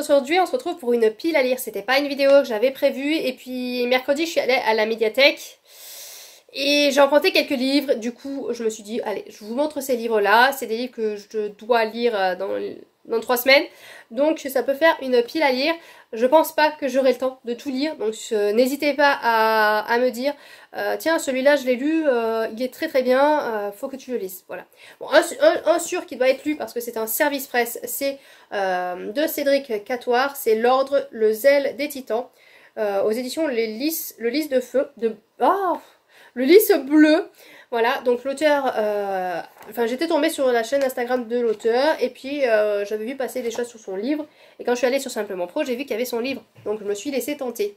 aujourd'hui on se retrouve pour une pile à lire. C'était pas une vidéo que j'avais prévue. Et puis mercredi je suis allée à la médiathèque. Et j'ai emprunté quelques livres. Du coup je me suis dit, allez, je vous montre ces livres là. C'est des livres que je dois lire dans 3 semaines. Donc ça peut faire une pile à lire. Je pense pas que j'aurai le temps de tout lire. Donc n'hésitez pas à me dire, tiens celui-là je l'ai lu, il est très très bien, faut que tu le lises. Voilà. Bon, un sûr qui doit être lu parce que c'est un service presse, c'est de Cédric Catoire. C'est L'Ordre, le zèle des titans. Aux éditions Le Lys de Feu. Le Lys bleu. Voilà, donc l'auteur, enfin j'étais tombée sur la chaîne Instagram de l'auteur et puis j'avais vu passer des choses sur son livre et quand je suis allée sur Simplement Pro, j'ai vu qu'il y avait son livre, donc je me suis laissée tenter.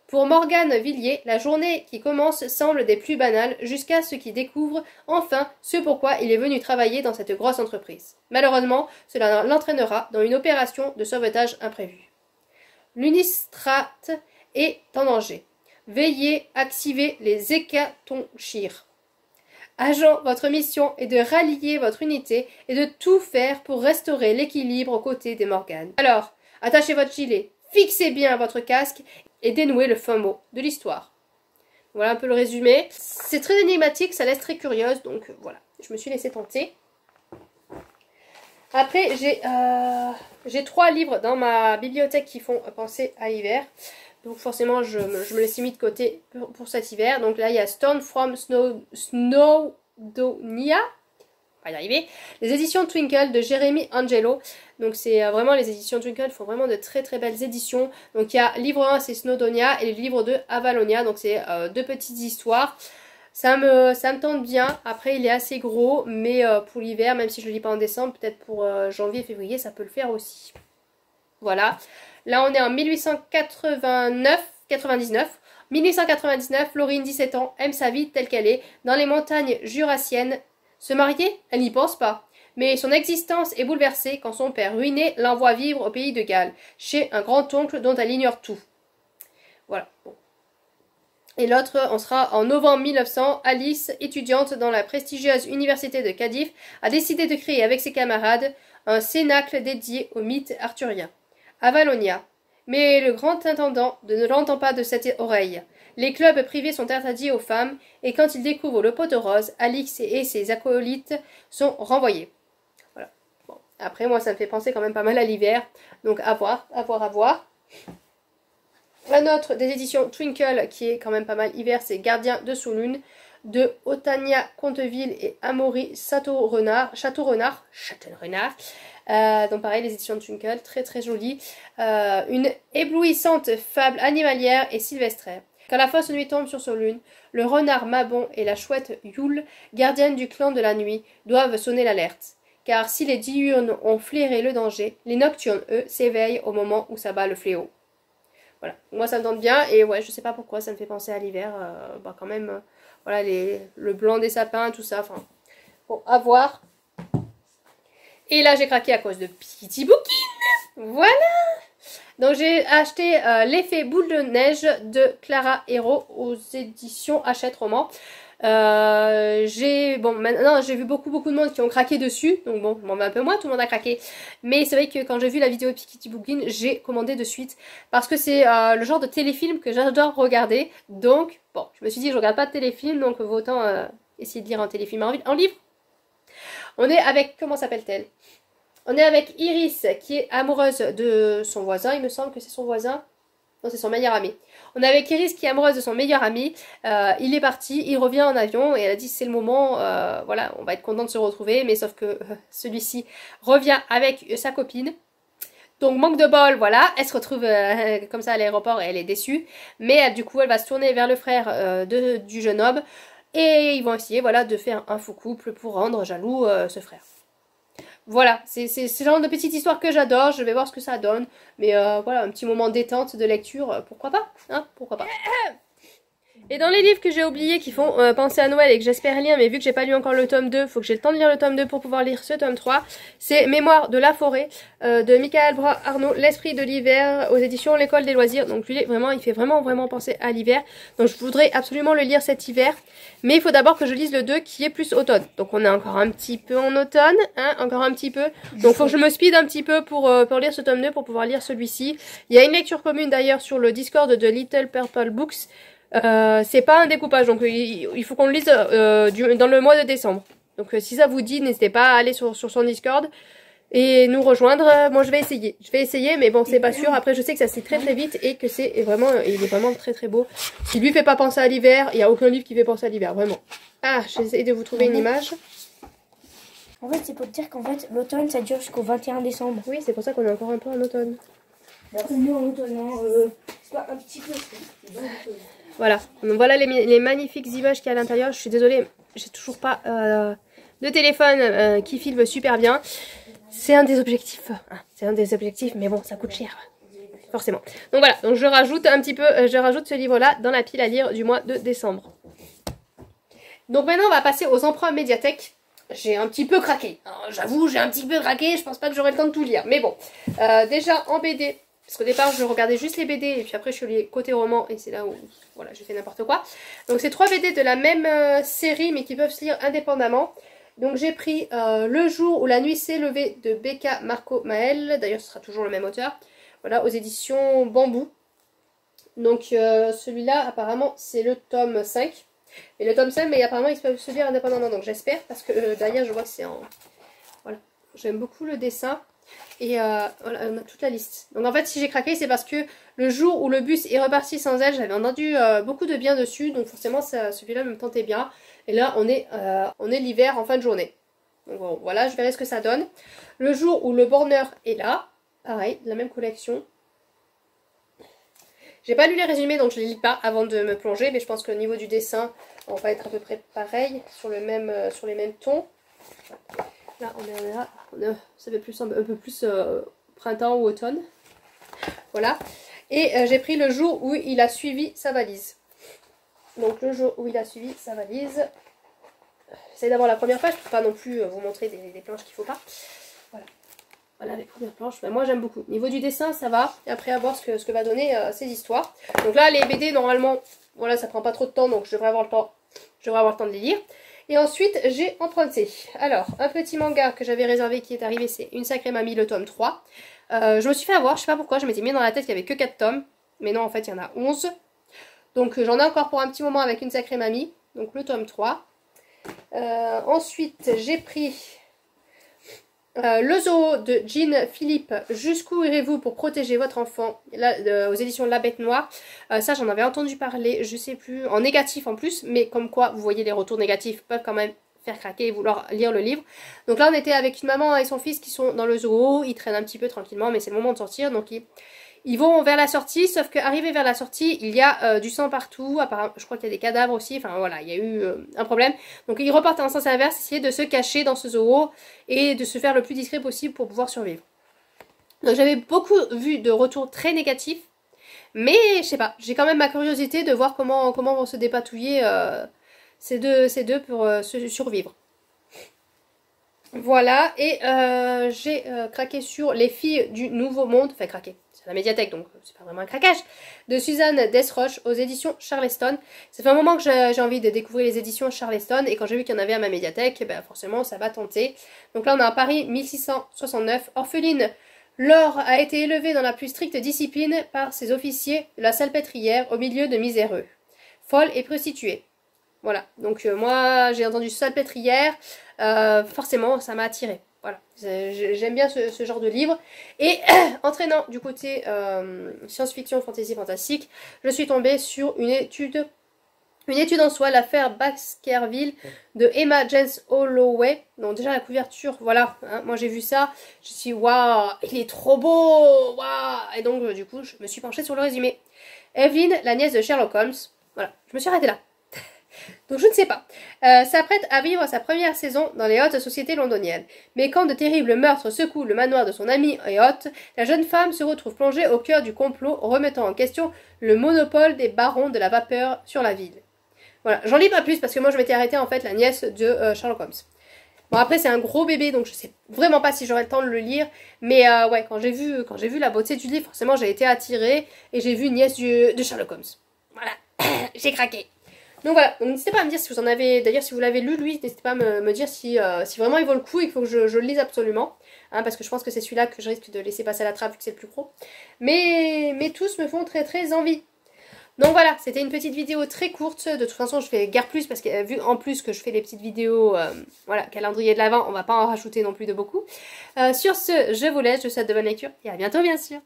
Pour Morgane Villiers, la journée qui commence semble des plus banales jusqu'à ce qu'il découvre enfin ce pourquoi il est venu travailler dans cette grosse entreprise. Malheureusement, cela l'entraînera dans une opération de sauvetage imprévue. L'Unistrate est en danger. Veillez, activez les hécatonchires. Agent, votre mission est de rallier votre unité et de tout faire pour restaurer l'équilibre aux côtés des Morganes. Alors, attachez votre gilet, fixez bien votre casque et dénouez le fin mot de l'histoire. Voilà un peu le résumé. C'est très énigmatique, ça laisse très curieuse, donc voilà, je me suis laissée tenter. Après, j'ai 3 livres dans ma bibliothèque qui font penser à l'hiver. Donc forcément, je me les suis mis de côté pour cet hiver. Donc là, il y a Storm from Snowdonia. On va y arriver. Les éditions Twinkle de Jérémy Angelo. Donc c'est vraiment les éditions Twinkle font vraiment de très très belles éditions. Donc il y a livre 1, c'est Snowdonia, et le livre 2, Avalonia. Donc c'est 2 petites histoires. Ça me tente bien. Après, il est assez gros, mais pour l'hiver, même si je le lis pas en décembre, peut-être pour janvier, février, ça peut le faire aussi. Voilà. Là, on est en 1899. 1899, Laurine, 17 ans, aime sa vie telle qu'elle est, dans les montagnes jurassiennes. Se marier? Elle n'y pense pas. Mais son existence est bouleversée quand son père ruiné l'envoie vivre au pays de Galles, chez un grand-oncle dont elle ignore tout. Voilà. Bon. Et l'autre, on sera en novembre 1900. Alice, étudiante dans la prestigieuse université de Cardiff, a décidé de créer avec ses camarades un cénacle dédié au mythe arthurien. Avalonia. Mais le grand intendant ne l'entend pas de cette oreille. Les clubs privés sont interdits aux femmes, et quand ils découvrent le pot de rose, Alix et ses acolytes sont renvoyés. Voilà. Bon. Après, moi, ça me fait penser quand même pas mal à l'hiver. Donc, à voir, à voir, à voir. Un autre des éditions Twinkle, qui est quand même pas mal hiver, c'est Gardien de sous lune, de Otania Conteville et Amaury Château-Renard. Donc pareil, les éditions de Twinkle, très très jolies. Une éblouissante fable animalière et sylvestraire. Quand la fausse nuit tombe sur son lune, le renard Mabon et la chouette Yule, gardienne du clan de la nuit, doivent sonner l'alerte. Car si les diurnes ont flairé le danger, les nocturnes, eux, s'éveillent au moment où s'abat le fléau. Voilà, moi ça me tente bien, et ouais, je sais pas pourquoi, ça me fait penser à l'hiver, quand même, voilà, le blanc des sapins, tout ça, enfin, bon, à voir. Et là, j'ai craqué à cause de Petite Bouquine. Voilà. Donc, j'ai acheté L'effet boule de neige de Clara Hérault aux éditions Hachette Roman. Maintenant, j'ai vu beaucoup de monde qui ont craqué dessus. Donc bon, je m'en vais un peu moins, tout le monde a craqué. Mais c'est vrai que quand j'ai vu la vidéo de Petite Bouquine, j'ai commandé de suite. Parce que c'est le genre de téléfilm que j'adore regarder. Donc, bon, je me suis dit, je regarde pas de téléfilm, donc autant essayer de lire un téléfilm en livre. On est avec, comment s'appelle-t-elle? On est avec Iris qui est amoureuse de son voisin, il me semble que c'est son voisin. Non, c'est son meilleur ami. On est avec Iris qui est amoureuse de son meilleur ami. Il est parti, il revient en avion et elle a dit c'est le moment, voilà, on va être content de se retrouver. Mais sauf que celui-ci revient avec sa copine. Donc manque de bol, voilà, elle se retrouve comme ça à l'aéroport et elle est déçue. Mais du coup, elle va se tourner vers le frère du jeune homme. Et ils vont essayer, voilà, de faire un faux couple pour rendre jaloux ce frère. Voilà, c'est ce genre de petite histoire que j'adore, je vais voir ce que ça donne. Mais voilà, un petit moment détente de lecture, pourquoi pas, hein, pourquoi pas. Et dans les livres que j'ai oubliés qui font penser à Noël et que j'espère lire, mais vu que j'ai pas lu encore le tome 2, faut que j'ai le temps de lire le tome 2 pour pouvoir lire ce tome 3, c'est Mémoire de la forêt de Michael Arnaud, L'esprit de l'hiver aux éditions L'école des loisirs. Donc lui, vraiment, il fait vraiment penser à l'hiver. Donc je voudrais absolument le lire cet hiver, mais il faut d'abord que je lise le 2 qui est plus automne. Donc on est encore un petit peu en automne, hein, encore un petit peu. Donc faut que je me speed un petit peu pour lire ce tome 2 pour pouvoir lire celui-ci. Il y a une lecture commune d'ailleurs sur le Discord de Little Purple Books. C'est pas un découpage, donc il faut qu'on le lise dans le mois de décembre. Donc si ça vous dit, n'hésitez pas à aller sur son Discord et nous rejoindre. Moi je vais essayer, mais bon c'est pas sûr. Après je sais que ça se lit très vite et que c'est vraiment, il est vraiment très beau. S'il lui fait pas penser à l'hiver, il y a aucun livre qui fait penser à l'hiver, vraiment. Ah, j'essaie de vous trouver une image. En fait c'est pour te dire qu'en fait l'automne ça dure jusqu'au 21 décembre. Oui, c'est pour ça qu'on est encore un peu en automne. Nous en automne, c'est pas un petit peu. Voilà, donc voilà les magnifiques images qu'il y a à l'intérieur. Je suis désolée, j'ai toujours pas de téléphone qui filme super bien. C'est un des objectifs, mais bon, ça coûte cher, forcément. Donc voilà, donc je rajoute un petit peu, je rajoute ce livre-là dans la pile à lire du mois de décembre. Donc maintenant, on va passer aux emprunts médiathèque. J'ai un petit peu craqué, j'avoue, j'ai un petit peu craqué, je pense pas que j'aurai le temps de tout lire. Mais bon, déjà en BD... Parce qu'au départ, je regardais juste les BD et puis après, je suis allée côté roman et c'est là où voilà, j'ai fait n'importe quoi. Donc, c'est 3 BD de la même série mais qui peuvent se lire indépendamment. Donc, j'ai pris Le jour où la nuit s'est levée de Becca Marco Maël. D'ailleurs, ce sera toujours le même auteur. Voilà, aux éditions Bambou. Donc, celui-là, apparemment, c'est le tome 5. Et le tome 5, mais apparemment, ils peuvent se lire indépendamment. Donc, j'espère parce que d'ailleurs, je vois que c'est en... Voilà, j'aime beaucoup le dessin. Et voilà, on a toute la liste. Donc en fait si j'ai craqué c'est parce que le jour où le bus est reparti sans elle, j'avais entendu beaucoup de bien dessus. Donc forcément celui-là me tentait bien. Et là on est l'hiver en fin de journée. Donc bon, voilà, je verrai ce que ça donne. Le jour où le borneur est là, pareil, la même collection. J'ai pas lu les résumés donc je les lis pas avant de me plonger. Mais je pense qu'au niveau du dessin on va être à peu près pareil sur les mêmes tons. Là, ça fait plus, un peu plus printemps ou automne. Voilà. Et j'ai pris le jour où il a suivi sa valise. Donc le jour où il a suivi sa valise. J'essaie d'avoir la première page pour pas non plus vous montrer des planches qu'il faut pas. Voilà. Voilà les premières planches. Ben, moi j'aime beaucoup. Au niveau du dessin ça va. Et après à voir ce que va donner ces histoires. Donc là les BD normalement, voilà ça prend pas trop de temps donc je devrais avoir le temps de les lire. Et ensuite, j'ai emprunté. Alors, un petit manga que j'avais réservé qui est arrivé, c'est Une sacrée mamie, le tome 3. Je me suis fait avoir, je sais pas pourquoi, je m'étais mis dans la tête qu'il y avait que 4 tomes. Mais non, en fait, il y en a 11. Donc, j'en ai encore pour un petit moment avec Une sacrée mamie. Donc, le tome 3. Ensuite, j'ai pris le zoo de Jean Philippe. Jusqu'où irez-vous pour protéger votre enfant, là, aux éditions La Bête Noire. Ça j'en avais entendu parler, je sais plus, en négatif en plus, mais comme quoi vous voyez les retours négatifs peuvent quand même faire craquer et vouloir lire le livre. Donc là on était avec une maman et son fils qui sont dans le zoo, ils traînent un petit peu tranquillement mais c'est le moment de sortir, donc ils vont vers la sortie, sauf qu'arrivé vers la sortie, il y a du sang partout, apparemment, je crois qu'il y a des cadavres aussi, enfin voilà, il y a eu un problème. Donc ils repartent en sens inverse, essayer de se cacher dans ce zoo et de se faire le plus discret possible pour pouvoir survivre. Donc j'avais beaucoup vu de retours très négatifs, mais je sais pas, j'ai quand même ma curiosité de voir comment vont se dépatouiller ces deux pour survivre. Voilà, et j'ai craqué sur Les filles du nouveau monde, enfin craqué, c'est la médiathèque donc c'est pas vraiment un craquage, de Suzanne Desroches aux éditions Charleston. Ça fait un moment que j'ai envie de découvrir les éditions Charleston et quand j'ai vu qu'il y en avait à ma médiathèque, ben forcément ça va tenter. Donc là on a un Paris 1669, orpheline, Laure a été élevée dans la plus stricte discipline par ses officiers de la salpêtrière au milieu de miséreux, folle et prostituée. Voilà, donc moi j'ai entendu salpêtrière, forcément ça m'a attiré. Voilà, j'aime bien ce genre de livre. Et entraînant du côté science-fiction, fantasy, fantastique, je suis tombée sur une étude en soi, l'affaire Baskerville de Emma James Holloway. Donc déjà la couverture, voilà, hein, moi j'ai vu ça, je me suis dit waouh, il est trop beau, waouh. Et donc du coup je me suis penchée sur le résumé. Evelyn, la nièce de Sherlock Holmes, voilà, je me suis arrêtée là. Donc je ne sais pas. S'apprête à vivre sa première saison dans les hautes sociétés londoniennes. Mais quand de terribles meurtres secouent le manoir de son amie et hôte, la jeune femme se retrouve plongée au cœur du complot, remettant en question le monopole des barons de la vapeur sur la ville. Voilà, j'en lis pas plus parce que moi je m'étais arrêtée en fait la nièce de Sherlock Holmes. Bon après c'est un gros bébé donc je sais vraiment pas si j'aurai le temps de le lire, mais ouais quand j'ai vu la beauté du livre forcément j'ai été attirée et j'ai vu une nièce de Sherlock Holmes. Voilà, j'ai craqué. Donc voilà, donc n'hésitez pas à me dire si vous en avez, d'ailleurs si vous l'avez lu lui, n'hésitez pas à me dire si vraiment il vaut le coup et qu'il faut que je le lise absolument, hein, parce que je pense que c'est celui-là que je risque de laisser passer à la trappe vu que c'est le plus gros. Mais tous me font très très envie. Donc voilà, c'était une petite vidéo très courte. De toute façon, je fais guère plus parce que vu en plus que je fais des petites vidéos, voilà, calendrier de l'Avent, on va pas en rajouter non plus de beaucoup. Sur ce, je vous laisse, je vous souhaite de bonne lecture et à bientôt bien sûr.